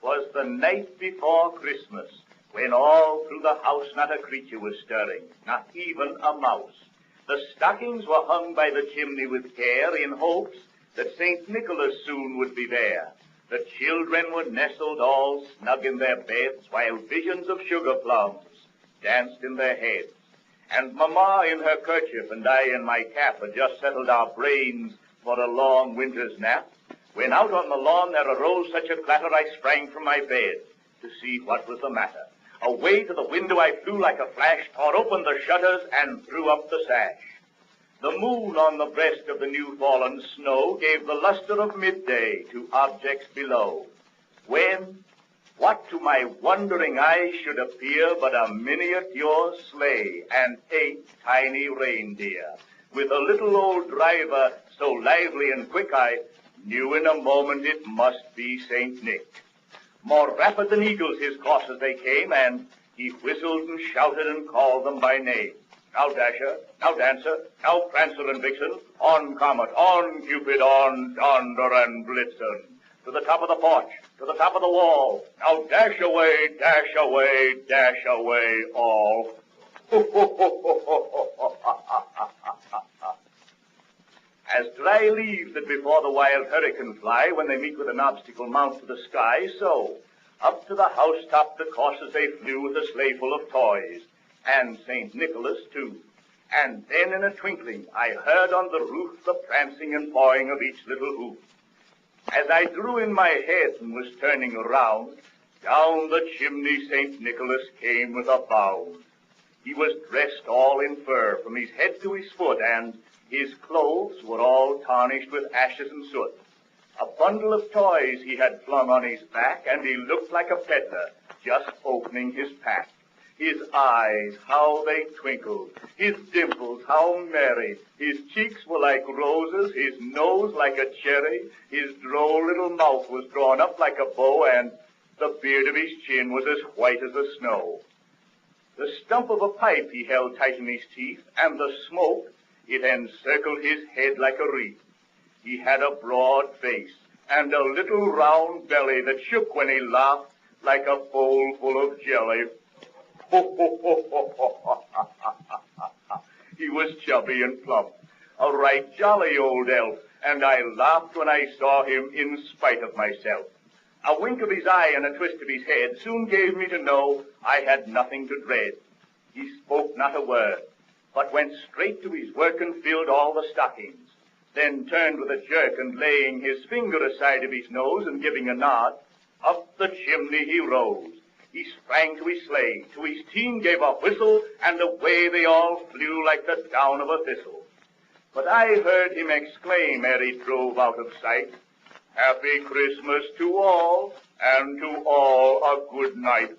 'Twas the night before Christmas, when all through the house not a creature was stirring, not even a mouse. The stockings were hung by the chimney with care, in hopes that St. Nicholas soon would be there. The children were nestled all snug in their beds, while visions of sugar plums danced in their heads. And Mamma in her kerchief and I in my cap had just settled our brains for a long winter's nap, when out on the lawn there arose such a clatter I sprang from my bed to see what was the matter. Away to the window I flew like a flash, tore open the shutters, and threw up the sash. The moon on the breast of the new-fallen snow gave the luster of midday to objects below, when what to my wondering eyes should appear but a miniature sleigh and 8 tiny reindeer, with a little old driver so lively and quick I knew in a moment it must be St. Nick. More rapid than eagles his coursers they came, and he whistled and shouted and called them by name. Now Dasher, now Dancer, now Prancer and Vixen, on Comet, on Cupid, on Donder and Blitzen, to the top of the porch, to the top of the wall. Now dash away, dash away, dash away all. As dry leaves that before the wild hurricane fly when they meet with an obstacle mount to the sky, so up to the housetop the coursers they flew with a sleigh full of toys, and St. Nicholas too. And then in a twinkling I heard on the roof the prancing and pawing of each little hoof. As I drew in my head and was turning around, down the chimney St. Nicholas came with a bound. He was dressed all in fur from his head to his foot, and his clothes were all tarnished with ashes and soot. A bundle of toys he had flung on his back, and he looked like a peddler just opening his pack. His eyes, how they twinkled, his dimples, how merry, his cheeks were like roses, his nose like a cherry, his droll little mouth was drawn up like a bow, and the beard of his chin was as white as the snow. The stump of a pipe he held tight in his teeth, and the smoke, it encircled his head like a wreath. He had a broad face and a little round belly that shook when he laughed like a bowl full of jelly. He was chubby and plump, a right jolly old elf, and I laughed when I saw him in spite of myself. A wink of his eye and a twist of his head soon gave me to know I had nothing to dread. He spoke not a word, but went straight to his work and filled all the stockings, then turned with a jerk and laying his finger aside of his nose and giving a nod, up the chimney he rose. He sprang to his sleigh, to his team gave a whistle, and away they all flew like the down of a thistle. But I heard him exclaim ere he drove out of sight, "Happy Christmas to all, and to all a good night."